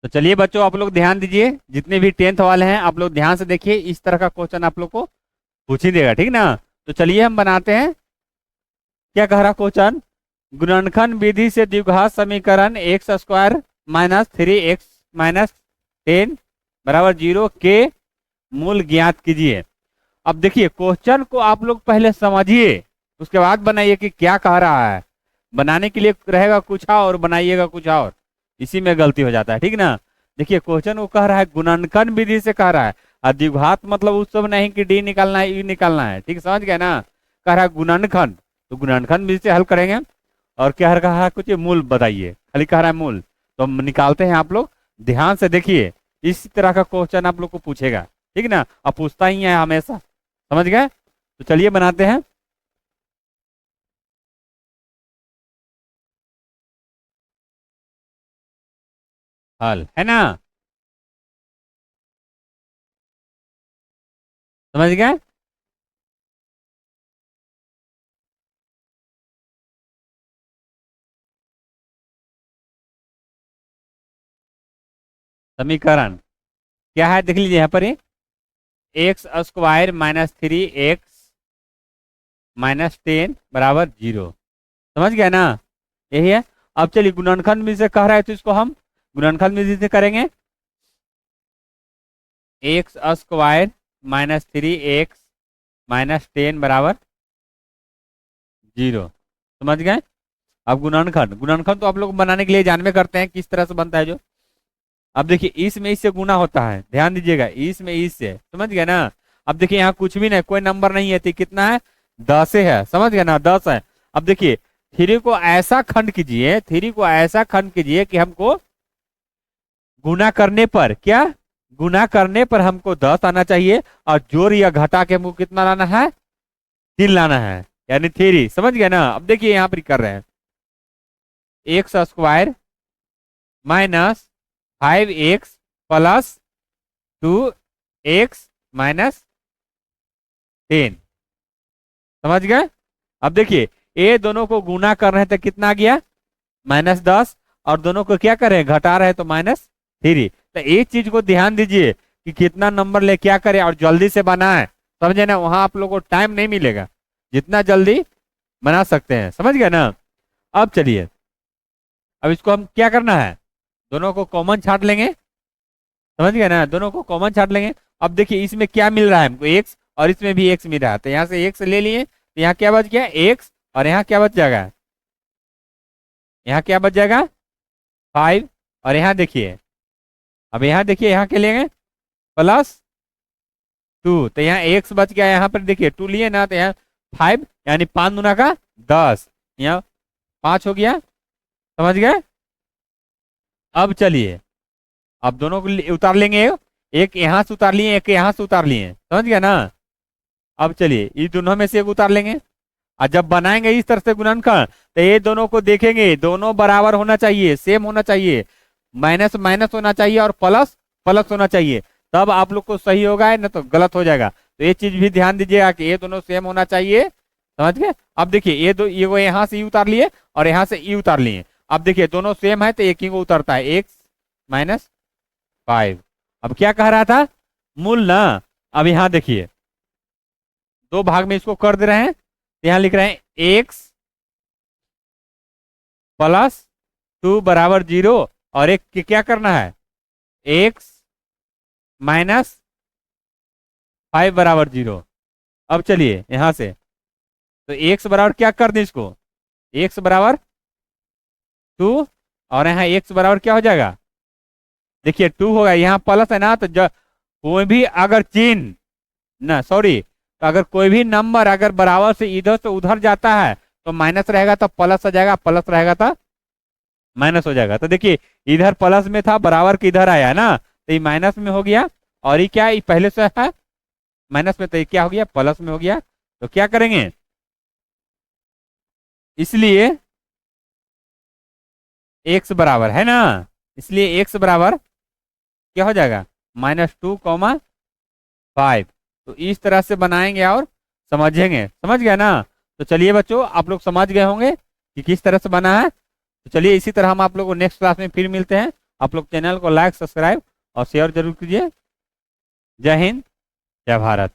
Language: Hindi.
तो चलिए बच्चों, आप लोग ध्यान दीजिए, जितने भी 10th वाले हैं आप लोग ध्यान से देखिए, इस तरह का क्वेश्चन आप लोग को पूछ ही देगा, ठीक ना। तो चलिए हम बनाते हैं। क्या कह रहा क्वेश्चन, गुणनखंड विधि से द्विघात समीकरण x square minus 3x minus 10 बराबर 0 के मूल ज्ञात कीजिए। अब देखिए क्वेश्चन को आप लोग पहले समझिए, उसके बाद बनाइए कि क्या कह रहा है। बनाने के लिए रहेगा कुछ और, बनाइएगा कुछ और, इसी में गलती हो जाता है, ठीक ना। देखिए क्वेश्चन वो कह रहा है गुणनखंड विधि से कह रहा है, और द्विघात मतलब उस सब नहीं कि डी निकालना है, ई निकालना है, ठीक समझ गए ना। कह रहा है गुणनखंड, तो गुणनखंड विधि से हल करेंगे। और क्या कहा है, कुछ मूल बताइए, खाली कह रहा है मूल, तो हम निकालते हैं। आप लोग ध्यान से देखिए, इस तरह का क्वेश्चन आप लोग को पूछेगा, ठीक ना, अब पूछता ही है हमेशा, समझ गए। तो चलिए बनाते हैं। हल है ना, समझ गए। समीकरण क्या है देख लीजिए यहाँ पर, x square minus 3x minus 10 बराबर 0, समझ गया ना, यही है। अब चलिए गुणनखंड विधि से कह रहा है, तो इसको हम गुणनखंड विधि से करेंगे। X square minus 3x minus 10 बराबर 0, समझ गए। अब गुणनखंड, गुणनखंड तो आप लोग बनाने के लिए जानवे करते हैं किस तरह से बनता है जो। अब देखिए इस में इससे गुना होता है, ध्यान दीजिएगा, इस में इससे, समझ गया ना। अब देखिए यहाँ कुछ भी नहीं, कोई नंबर नहीं है, तो कितना है, 10 है, समझ गया ना, 10 है। अब देखिए थ्री को ऐसा खंड कीजिए, थ्री को ऐसा खंड कीजिए कि हमको गुना करने पर, क्या गुना करने पर हमको 10 आना चाहिए, और जोड़ या घटा के हमको कितना लाना है, 3 लाना है, यानी 3, समझ गया ना। अब देखिए यहाँ पर कर रहे हैं, x square minus 5x plus 2x minus 10, समझ गए। अब देखिए ये दोनों को गुना कर रहे हैं तो कितना आ गया, -10, और दोनों को क्या कर रहे हैं, घटा रहे हैं, तो -3। तो एक चीज को ध्यान दीजिए कि कितना नंबर ले क्या करें और जल्दी से बनाए, समझे ना, वहां आप लोगों को टाइम नहीं मिलेगा, जितना जल्दी बना सकते हैं, समझ गए ना। अब चलिए, अब इसको हम क्या करना है, दोनों को कॉमन छाट लेंगे, समझ गए ना, दोनों को कॉमन छाट लेंगे। अब देखिए इसमें क्या मिल रहा है हमको, एक्स, और इसमें भी एक्स मिल रहा है, तो यहाँ से एक्स ले लिए, तो यहाँ क्या बच गया, एक्स, और यहाँ क्या बच जाएगा, यहाँ क्या बच जाएगा, 5, और यहाँ देखिए, अब यहाँ देखिए यहाँ क्या लेंगे, +2, तो यहाँ एक्स बच गया, यहाँ पर देखिए 2 लिए ना, तो यहाँ 5, यानी 5 दूना का 10, यहाँ 5 हो गया, समझ गए। अब चलिए, अब दोनों को उतार लेंगे, एक यहाँ से उतार लिए, एक यहाँ से उतार लिए, समझ गया ना। अब चलिए ये दोनों में से एक उतार लेंगे, और जब बनाएंगे इस तरह से गुणनखंड, तो ये दोनों को देखेंगे, दोनों बराबर होना चाहिए, सेम होना चाहिए, माइनस माइनस होना चाहिए और प्लस प्लस होना चाहिए, तब आप लोग को सही होगा, ना तो गलत हो जाएगा। तो ये चीज भी ध्यान दीजिएगा कि ये दोनों सेम होना चाहिए, समझ गए। अब देखिए ये वो यहाँ से ई उतार लिए और यहाँ से ई उतार लिए, अब देखिए दोनों सेम है तो एक ही को उतरता है, x-5। अब क्या कह रहा था, मूल ना। अब यहाँ देखिए दो भाग में इसको कर दे रहे हैं, तो यहाँ लिख रहे हैं x +2 बराबर 0, और एक क्या करना है, x -5 बराबर 0। अब चलिए यहाँ से, तो x बराबर क्या कर दें इसको, x बराबर 2, और यहाँ x बराबर क्या हो जाएगा, देखिए 2 होगा, यहाँ प्लस है ना, तो कोई भी अगर चिन्ह ना, सॉरी, तो अगर कोई भी नंबर अगर बराबर से इधर से उधर जाता है तो माइनस रहेगा तो प्लस हो जाएगा, प्लस रहेगा तो माइनस हो जाएगा। तो देखिए इधर प्लस में था, बराबर के इधर आया ना, तो ये माइनस में हो गया, और ये क्या, ये पहले से है माइनस में, तो ये क्या हो गया, प्लस में हो गया। तो क्या करेंगे, इसलिए x बराबर है ना, इसलिए x बराबर क्या हो जाएगा, -2, 5। तो इस तरह से बनाएंगे और समझेंगे, समझ गए ना। तो चलिए बच्चों, आप लोग समझ गए होंगे कि किस तरह से बना है। तो चलिए इसी तरह हम आप लोग को नेक्स्ट क्लास में फिर मिलते हैं, आप लोग चैनल को लाइक, सब्सक्राइब और शेयर जरूर कीजिए। जय हिंद, जय भारत।